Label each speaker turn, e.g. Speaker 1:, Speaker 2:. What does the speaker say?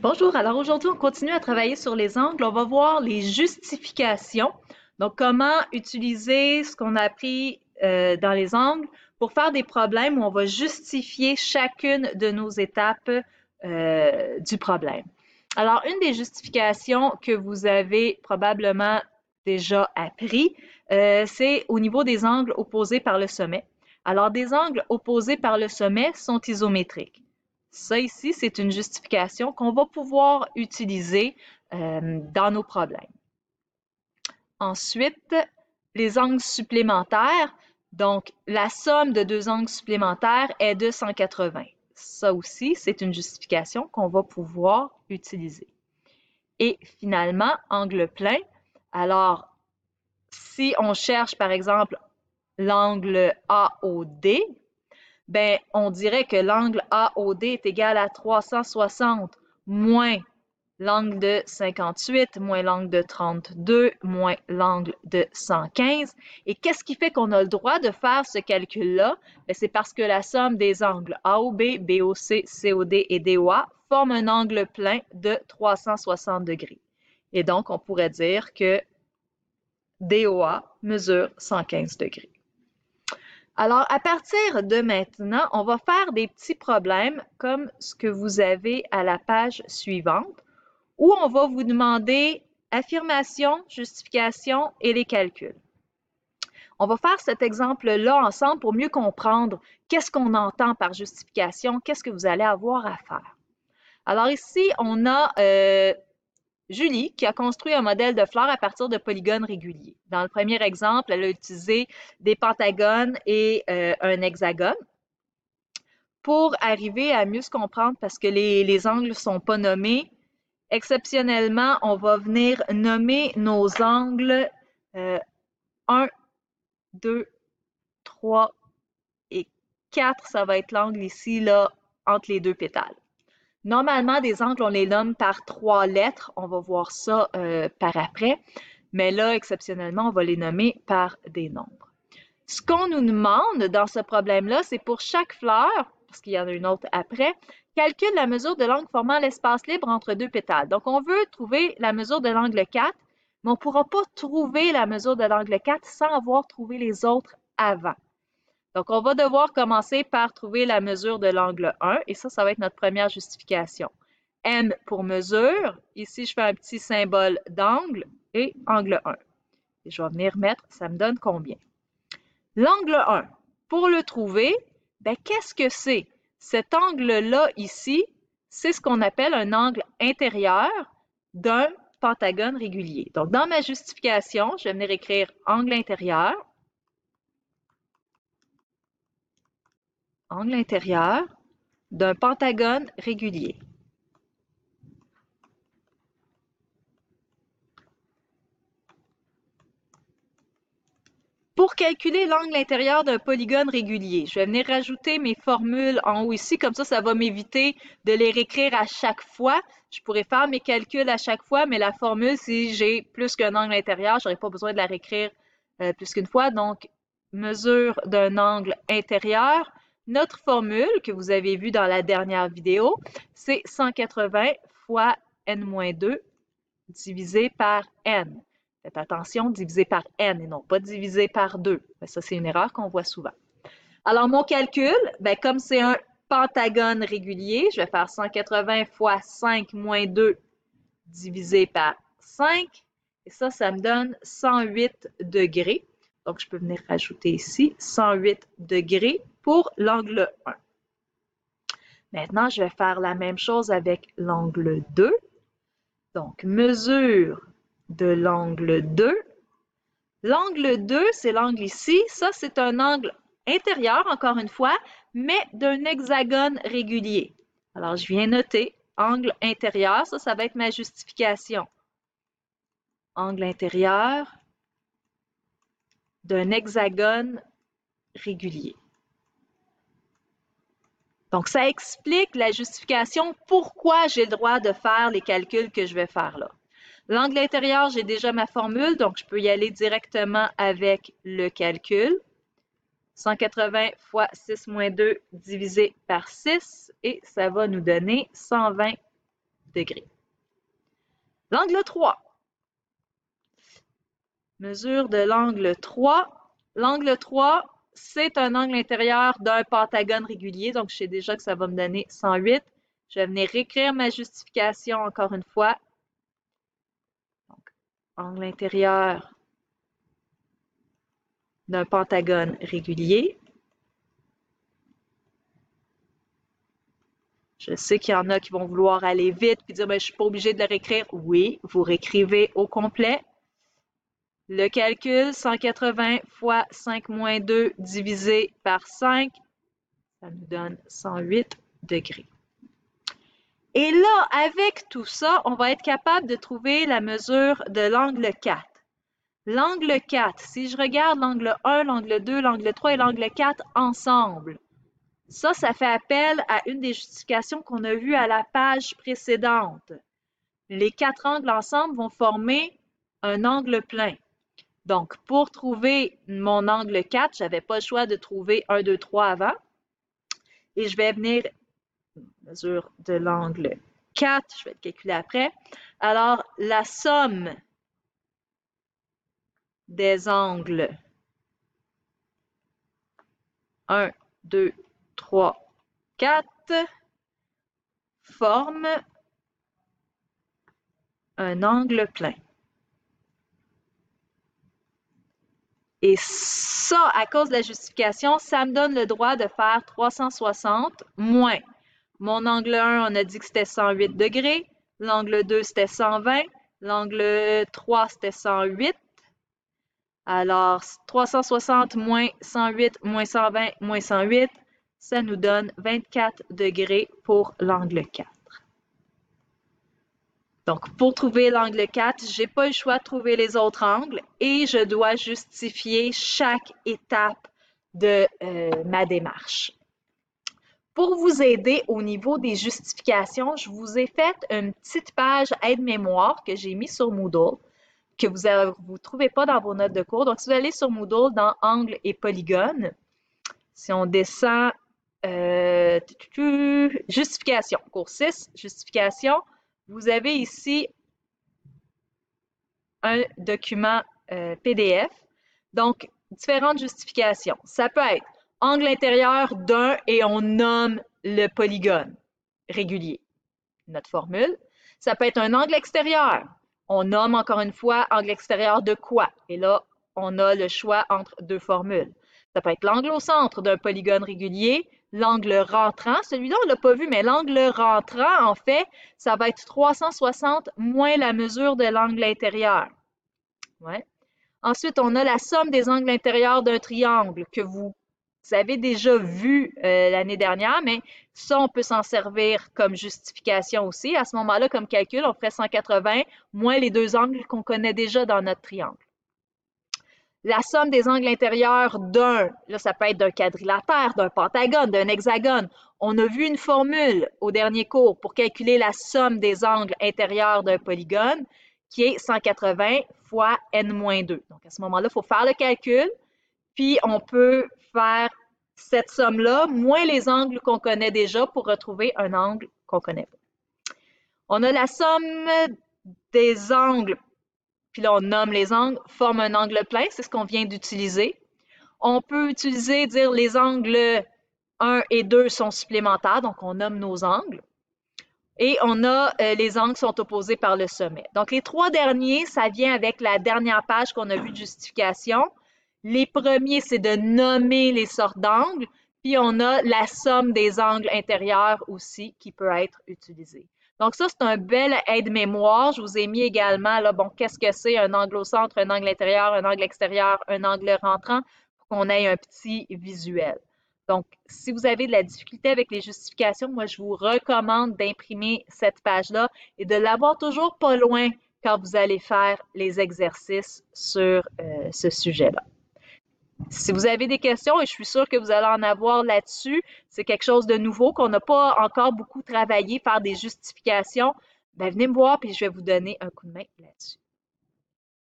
Speaker 1: Bonjour, alors aujourd'hui on continue à travailler sur les angles. On va voir les justifications. Donc comment utiliser ce qu'on a appris dans les angles pour faire des problèmes où on va justifier chacune de nos étapes du problème. Alors une des justifications que vous avez probablement déjà appris, c'est au niveau des angles opposés par le sommet. Alors des angles opposés par le sommet sont isométriques. Ça ici, c'est une justification qu'on va pouvoir utiliser dans nos problèmes. Ensuite, les angles supplémentaires. Donc, la somme de deux angles supplémentaires est de 180. Ça aussi, c'est une justification qu'on va pouvoir utiliser. Et finalement, angle plein. Alors, si on cherche, par exemple, l'angle AOD, ben, on dirait que l'angle AOD est égal à 360 moins l'angle de 58 moins l'angle de 32 moins l'angle de 115. Et qu'est-ce qui fait qu'on a le droit de faire ce calcul-là? Ben, c'est parce que la somme des angles AOB, BOC, COD et DOA forme un angle plein de 360 degrés. Et donc, on pourrait dire que DOA mesure 115 degrés. Alors, à partir de maintenant, on va faire des petits problèmes comme ce que vous avez à la page suivante, où on va vous demander affirmation, justification et les calculs. On va faire cet exemple-là ensemble pour mieux comprendre qu'est-ce qu'on entend par justification, qu'est-ce que vous allez avoir à faire. Alors ici, on a Julie qui a construit un modèle de fleurs à partir de polygones réguliers. Dans le premier exemple, elle a utilisé des pentagones et un hexagone pour arriver à mieux se comprendre parce que les angles ne sont pas nommés. Exceptionnellement, on va venir nommer nos angles 1, 2, 3 et 4. Ça va être l'angle ici, là, entre les deux pétales. Normalement, des angles, on les nomme par 3 lettres. On va voir ça par après. Mais là, exceptionnellement, on va les nommer par des nombres. Ce qu'on nous demande dans ce problème-là, c'est pour chaque fleur, parce qu'il y en a une autre après, calcule la mesure de l'angle formant l'espace libre entre deux pétales. Donc, on veut trouver la mesure de l'angle 4, mais on ne pourra pas trouver la mesure de l'angle 4 sans avoir trouvé les autres avant. Donc, on va devoir commencer par trouver la mesure de l'angle 1, et ça va être notre première justification. M pour mesure, ici je fais un petit symbole d'angle, et angle 1. Et je vais venir mettre, ça me donne combien? L'angle 1, pour le trouver, ben, qu'est-ce que c'est? Cet angle-là ici, c'est ce qu'on appelle un angle intérieur d'un pentagone régulier. Donc, dans ma justification, je vais venir écrire angle intérieur d'un pentagone régulier. Pour calculer l'angle intérieur d'un polygone régulier, je vais venir rajouter mes formules en haut ici, comme ça va m'éviter de les réécrire à chaque fois. Je pourrais faire mes calculs à chaque fois, mais la formule, si j'ai plus qu'un angle intérieur, je n'aurai pas besoin de la réécrire plus qu'une fois. Donc, mesure d'un angle intérieur. Notre formule que vous avez vue dans la dernière vidéo, c'est 180 fois n-2 divisé par n. Faites attention, divisé par n et non pas divisé par 2. Ça, c'est une erreur qu'on voit souvent. Alors, mon calcul, ben, comme c'est un pentagone régulier, je vais faire 180 fois 5 moins 2 divisé par 5. Et ça me donne 108 degrés. Donc, je peux venir rajouter ici 108 degrés pour l'angle 1. Maintenant, je vais faire la même chose avec l'angle 2. Donc, mesure de l'angle 2. L'angle 2, c'est l'angle ici. Ça, c'est un angle intérieur, encore une fois, mais d'un hexagone régulier. Alors, je viens noter angle intérieur. Ça va être ma justification. Angle intérieur d'un hexagone régulier. Donc, ça explique la justification pourquoi j'ai le droit de faire les calculs que je vais faire là. L'angle intérieur, j'ai déjà ma formule, donc je peux y aller directement avec le calcul. 180 fois 6 moins 2 divisé par 6, et ça va nous donner 120 degrés. L'angle 3. Mesure de l'angle 3. L'angle 3, c'est un angle intérieur d'un pentagone régulier, donc je sais déjà que ça va me donner 108. Je vais venir écrire ma justification encore une fois. Donc, angle intérieur d'un pentagone régulier. Je sais qu'il y en a qui vont vouloir aller vite et dire, ben, je ne suis pas obligée de le réécrire. Oui, vous réécrivez au complet. Le calcul, 180 fois 5 moins 2 divisé par 5, ça nous donne 108 degrés. Et là, avec tout ça, on va être capable de trouver la mesure de l'angle 4. L'angle 4, si je regarde l'angle 1, l'angle 2, l'angle 3 et l'angle 4 ensemble, ça fait appel à une des justifications qu'on a vues à la page précédente. Les 4 angles ensemble vont former un angle plein. Donc, pour trouver mon angle 4, je n'avais pas le choix de trouver 1, 2, 3 avant. Et je vais venir, mesure de l'angle 4, je vais le calculer après. Alors, la somme des angles 1, 2, 3, 4 forme un angle plein. Et ça, à cause de la justification, ça me donne le droit de faire 360 moins. Mon angle 1, on a dit que c'était 108 degrés. L'angle 2, c'était 120. L'angle 3, c'était 108. Alors, 360 moins 108 moins 120 moins 108, ça nous donne 24 degrés pour l'angle 4. Donc, pour trouver l'angle 4, je n'ai pas le choix de trouver les autres angles et je dois justifier chaque étape de ma démarche. Pour vous aider au niveau des justifications, je vous ai fait une petite page aide-mémoire que j'ai mis sur Moodle, que vous ne trouvez pas dans vos notes de cours. Donc, si vous allez sur Moodle, dans Angle et Polygone, si on descend, justification, cours 6, justification, vous avez ici un document PDF. Donc, différentes justifications. Ça peut être angle intérieur d'un et on nomme le polygone régulier, notre formule. Ça peut être un angle extérieur. On nomme encore une fois angle extérieur de quoi? Et là, on a le choix entre deux formules. Ça peut être l'angle au centre d'un polygone régulier, l'angle rentrant. Celui-là, on ne l'a pas vu, mais l'angle rentrant, en fait, ça va être 360 moins la mesure de l'angle intérieur. Ouais. Ensuite, on a la somme des angles intérieurs d'un triangle que vous avez déjà vu l'année dernière, mais ça, on peut s'en servir comme justification aussi. À ce moment-là, comme calcul, on ferait 180 moins les deux angles qu'on connaît déjà dans notre triangle. La somme des angles intérieurs d'un, là, ça peut être d'un quadrilatère, d'un pentagone, d'un hexagone. On a vu une formule au dernier cours pour calculer la somme des angles intérieurs d'un polygone qui est 180 fois n-2. Donc, à ce moment-là, il faut faire le calcul, puis on peut faire cette somme-là moins les angles qu'on connaît déjà pour retrouver un angle qu'on ne connaît pas. On a la somme des angles, puis là, on nomme les angles, forme un angle plein, c'est ce qu'on vient d'utiliser. On peut utiliser, dire les angles 1 et 2 sont supplémentaires, donc on nomme nos angles. Et on a les angles qui sont opposés par le sommet. Donc, les trois derniers, ça vient avec la dernière page qu'on a vue de justification. Les premiers, c'est de nommer les sortes d'angles. Puis, on a la somme des angles intérieurs aussi qui peut être utilisée. Donc, ça, c'est un bel aide-mémoire. Je vous ai mis également, là, bon, qu'est-ce que c'est un angle au centre, un angle intérieur, un angle extérieur, un angle rentrant, pour qu'on ait un petit visuel. Donc, si vous avez de la difficulté avec les justifications, moi, je vous recommande d'imprimer cette page-là et de l'avoir toujours pas loin quand vous allez faire les exercices sur ce sujet-là. Si vous avez des questions, et je suis sûre que vous allez en avoir là-dessus, c'est quelque chose de nouveau qu'on n'a pas encore beaucoup travaillé, faire des justifications, bien, venez me voir puis je vais vous donner un coup de main là-dessus.